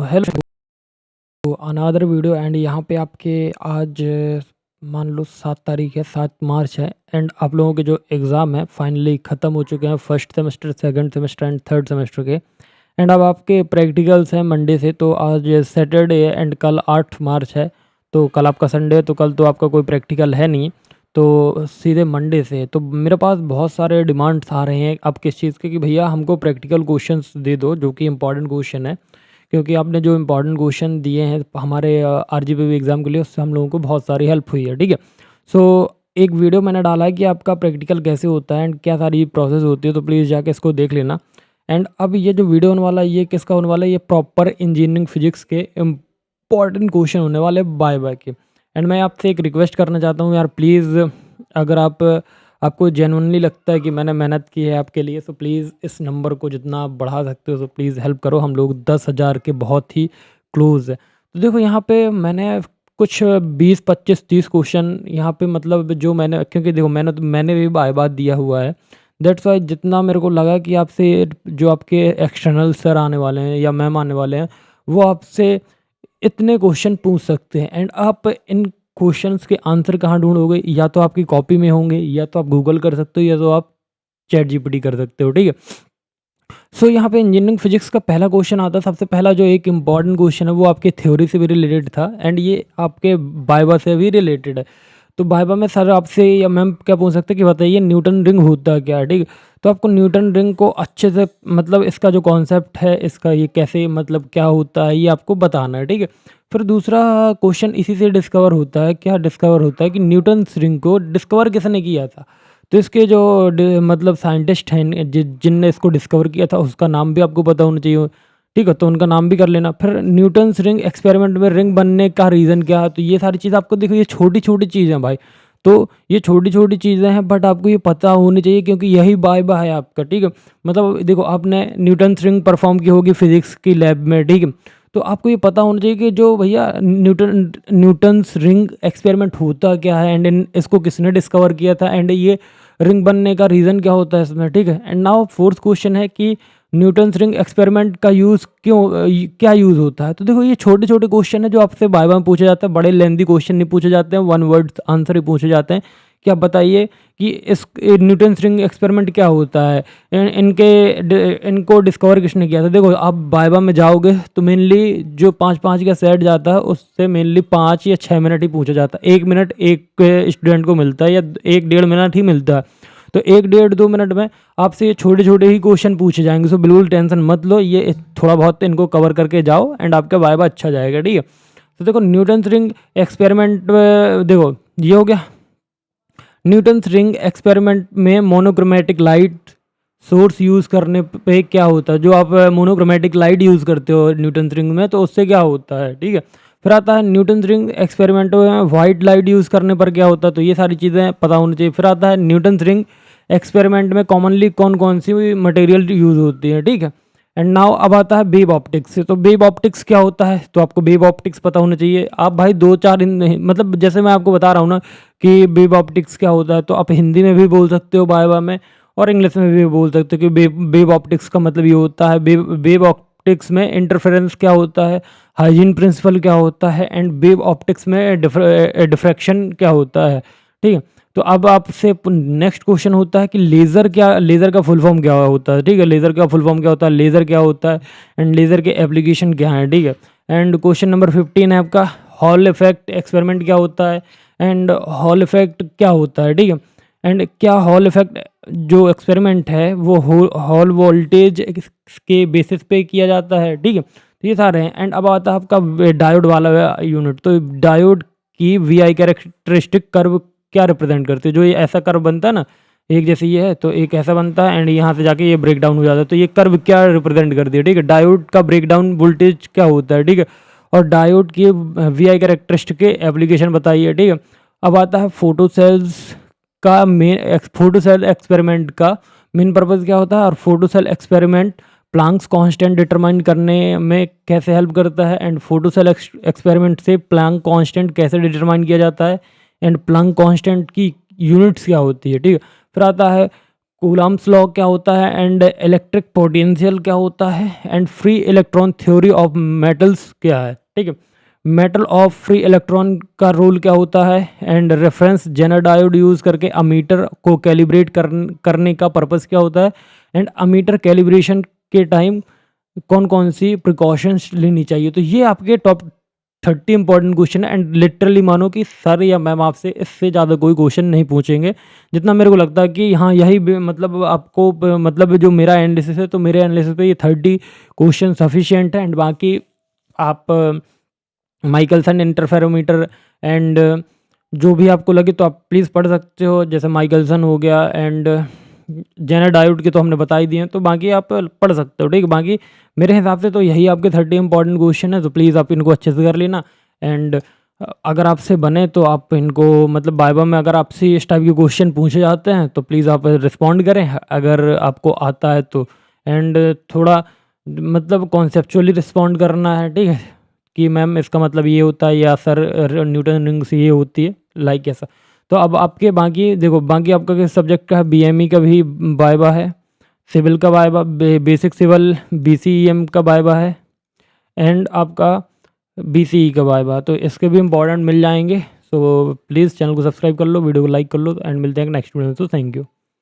Hello another video and यहाँ पे आपके आज मान लो 7 तारीख है, 7 मार्च है एंड आप लोगों के जो एग्ज़ाम है फाइनली ख़त्म हो चुके हैं। First semester, second semester and third semester के। एंड अब आपके प्रैक्टिकल्स हैं मंडे से। तो आज सैटरडे है एंड कल 8 मार्च है। तो कल आपका संडे है, तो कल तो आपका कोई प्रैक्टिकल है नहीं, तो सीधे मंडे से। तो मेरे पास बहुत सारे डिमांड्स आ रहे हैं अब किस चीज़ के कि भैया हमको प्रैक्टिकल क्वेश्चंस दे दो जो कि इंपॉर्टेंट क्वेश्चन है, क्योंकि आपने जो इम्पोर्टेंट क्वेश्चन दिए हैं हमारे आरजीपीवी एग्ज़ाम के लिए, उससे हम लोगों को बहुत सारी हेल्प हुई है। ठीक है, सो एक वीडियो मैंने डाला है कि आपका प्रैक्टिकल कैसे होता है एंड क्या सारी प्रोसेस होती है, तो प्लीज़ जाके इसको देख लेना। एंड अब ये जो वीडियो होने वाला है ये किसका होने वाला है, ये प्रॉपर इंजीनियरिंग फिजिक्स के इम्पॉर्टेंट क्वेश्चन होने वाले बाय बाय के। एंड मैं आपसे एक रिक्वेस्ट करना चाहता हूँ यार, प्लीज़ अगर आपको जेन्युइनली लगता है कि मैंने मेहनत की है आपके लिए, तो प्लीज़ इस नंबर को जितना आप बढ़ा सकते हो तो प्लीज़ हेल्प करो। हम लोग 10,000 के बहुत ही क्लोज़ है। तो देखो यहाँ पे मैंने कुछ 20, 25, 30 क्वेश्चन यहाँ पे, मतलब जो मैंने, क्योंकि देखो मैंने भी बाय बात दिया हुआ है, दैट्स वाई जितना मेरे को लगा कि आपसे जो आपके एक्सटर्नल सर आने वाले हैं या मैम आने वाले हैं, वो आपसे इतने क्वेश्चन पूछ सकते हैं। एंड आप इन क्वेश्चंस के आंसर कहाँ ढूँढोगे, या तो आपकी कॉपी में होंगे, या तो आप गूगल कर सकते हो, या तो आप चैट जीपीटी कर सकते हो। ठीक है, सो यहाँ पे इंजीनियरिंग फिजिक्स का पहला क्वेश्चन आता है। सबसे पहला जो एक इम्पॉर्टेंट क्वेश्चन है वो आपके थ्योरी से भी रिलेटेड था एंड ये आपके वाइवा से भी रिलेटेड है। तो वाइवा में सर आपसे या मैम क्या पूछ सकते हैं कि बताइए न्यूटन रिंग होता क्या है। ठीक है, तो आपको न्यूटन रिंग को अच्छे से, मतलब इसका जो कॉन्सेप्ट है, इसका ये कैसे, मतलब क्या होता है, ये आपको बताना है। ठीक है, फिर दूसरा क्वेश्चन इसी से डिस्कवर होता है, क्या डिस्कवर होता है कि न्यूटन रिंग को डिस्कवर किसने किया था। तो इसके जो मतलब साइंटिस्ट हैं जिनने इसको डिस्कवर किया था, उसका नाम भी आपको पता होना चाहिए। ठीक है, तो उनका नाम भी कर लेना। फिर न्यूटन्स रिंग एक्सपेरिमेंट में रिंग बनने का रीज़न क्या है, तो ये सारी चीज़ आपको, देखो ये छोटी छोटी चीज़ें हैं भाई। तो ये छोटी छोटी चीज़ें हैं बट आपको ये पता होनी चाहिए, क्योंकि यही वाइवा है आपका। ठीक है, मतलब देखो आपने न्यूटन्स रिंग परफॉर्म की होगी फिजिक्स की लैब में। ठीक है, तो आपको ये पता होना चाहिए कि जो भैया न्यूटन्स रिंग एक्सपेरिमेंट होता क्या है एंड इसको किसने डिस्कवर किया था एंड ये रिंग बनने का रीज़न क्या होता है इसमें। ठीक है, एंड नाउ फोर्थ क्वेश्चन है कि न्यूटन्स रिंग एक्सपेरिमेंट का यूज़ क्या यूज़ होता है। तो देखो ये छोटे छोटे क्वेश्चन है जो आपसे बाय बाय पूछे जाते हैं, बड़े लेंदी क्वेश्चन नहीं पूछे जाते हैं, वन वर्ड आंसर ही पूछे जाते हैं कि आप बताइए कि इस न्यूटन्स रिंग एक्सपेरिमेंट क्या होता है, इनको डिस्कवर किसने किया था। देखो आप बायबा में जाओगे तो मेनली जो 5-5 का सेट जाता है उससे मेनली 5 या 6 मिनट ही पूछा जाता है। 1 मिनट एक स्टूडेंट को मिलता है या 1-1.5 मिनट ही मिलता है। तो 1-1.5-2 मिनट में आपसे ये छोटे छोटे ही क्वेश्चन पूछे जाएंगे। सो बिल्कुल टेंशन मत लो, ये थोड़ा बहुत इनको कवर करके जाओ एंड आपका बायबा अच्छा जाएगा। ठीक है, तो देखो न्यूटन्स रिंग एक्सपेरिमेंट, देखो ये हो गया। न्यूटन्स रिंग एक्सपेरिमेंट में मोनोक्रोमेटिक लाइट सोर्स यूज़ करने पे क्या होता है, जो आप मोनोक्रोमेटिक लाइट यूज़ करते हो न्यूटन्स रिंग में, तो उससे क्या होता है। ठीक है, फिर आता है न्यूटन्स रिंग एक्सपेरिमेंट में वाइट लाइट यूज़ करने पर क्या होता है, तो ये सारी चीज़ें पता होनी चाहिए। फिर आता है न्यूटन्स रिंग एक्सपेरिमेंट में कॉमनली कौन कौन सी मटेरियल यूज़ होती है। ठीक है, एंड नाउ अब आता है वेव ऑप्टिक्स। तो वेव ऑप्टिक्स क्या होता है, तो आपको वेव ऑप्टिक्स पता होना चाहिए। आप भाई 2-4 मतलब जैसे मैं आपको बता रहा हूँ ना कि वेव ऑप्टिक्स क्या होता है, तो आप हिंदी में भी बोल सकते हो वाइवा में और इंग्लिश में भी बोल सकते हो कि वेव ऑप्टिक्स का मतलब ये होता है। वेव ऑप्टिक्स में इंटरफेरेंस क्या होता है, हाइजीन प्रिंसिपल क्या होता है एंड वेव ऑप्टिक्स में डिफ्रैक्शन क्या होता है। ठीक है, तो अब आपसे नेक्स्ट क्वेश्चन होता है कि लेज़र का फुल फॉर्म क्या होता है। ठीक है, लेज़र का फुल फॉर्म क्या होता है, लेज़र क्या होता है एंड लेज़र के एप्लीकेशन क्या है। ठीक है, एंड क्वेश्चन नंबर 15 है आपका हॉल इफेक्ट एक्सपेरिमेंट क्या होता है एंड हॉल इफेक्ट क्या होता है। ठीक है, एंड क्या हॉल इफेक्ट जो एक्सपेरिमेंट है वो हॉल वोल्टेज के बेसिस पे किया जाता है। ठीक है, तो ये सारे हैं। एंड अब आता है आपका डायोड वाला यूनिट। तो डायोड की वी कैरेक्टरिस्टिक कर्व क्या रिप्रेजेंट करती है, जो ये ऐसा कर्व बनता है ना, एक जैसे ये है तो एक ऐसा बनता है एंड यहाँ से जाके ये ब्रेक डाउन हो जाता है, तो ये कर्व क्या रिप्रेजेंट करती है। ठीक है, डायोड का ब्रेक डाउन वोल्टेज क्या होता है। ठीक है, और डायोड की वी कैरेक्टरिस्टिक के एप्लीकेशन बताइए। ठीक है, अब आता है फोटो सेल एक्सपेरिमेंट का मेन पर्पज़ क्या होता है, और photo cell experiment Planck's constant determine करने में कैसे हेल्प करता है एंड फोटो सेल एक्सपेरिमेंट से प्लांक कांस्टेंट कैसे डिटरमाइन किया जाता है एंड प्लांक कांस्टेंट की यूनिट्स क्या होती है। ठीक है, फिर आता है कूलम्ब्स लॉ क्या होता है एंड इलेक्ट्रिक पोटेंशियल क्या होता है and free electron theory of metals क्या है, ठीक है। मेटल ऑफ फ्री इलेक्ट्रॉन का रूल क्या होता है and reference zener diode use करके अमीटर को कैलिब्रेट करने का पर्पस क्या होता है एंड अमीटर कैलिब्रेशन के टाइम कौन कौन सी प्रिकॉशंस लेनी चाहिए। तो ये आपके टॉप 30 इंपॉर्टेंट क्वेश्चन है एंड लिटरली मानो कि सर या मैम आपसे इससे ज़्यादा कोई क्वेश्चन नहीं पूछेंगे। जितना मेरे को लगता है कि हाँ यही मतलब आपको मतलब जो मेरा एनालिसिस है, तो मेरे एनालिसिस पे ये 30 क्वेश्चन सफिशिएंट है एंड बाकी आप माइकलसन इंटरफेरोमीटर एंड जो भी आपको लगे तो आप प्लीज़ पढ़ सकते हो, जैसे माइकलसन हो गया एंड जेनर डायोड के तो हमने बता ही दिए हैं, तो बाकी आप पढ़ सकते हो, ठीक है। बाकी मेरे हिसाब से तो यही आपके 30 इंपॉर्टेंट क्वेश्चन है, तो प्लीज़ आप इनको अच्छे से कर लेना एंड अगर आपसे बने तो आप इनको मतलब वाइवा में अगर आपसे इस टाइप के क्वेश्चन पूछे जाते हैं तो प्लीज़ आप रिस्पॉन्ड करें अगर आपको आता है तो। एंड थोड़ा मतलब कॉन्सेप्चुअली रिस्पॉन्ड करना है, ठीक है, कि मैम इसका मतलब ये होता है या सर न्यूटन रिंग्स ये होती है, लाइक ऐसा। तो अब आपके बाकी देखो, बाकी आपका किस सब्जेक्ट का है, बीएमई का भी वाइवा है, सिविल का वाइवा, बेसिक सिविल बीसीईएम का वाइवा है एंड आपका बीसीई का वाइवा, तो इसके भी इंपॉर्टेंट मिल जाएंगे। सो प्लीज़ चैनल को सब्सक्राइब कर लो, वीडियो को लाइक कर लो एंड मिलते हैं नेक्स्ट वीडियो में। तो थैंक यू।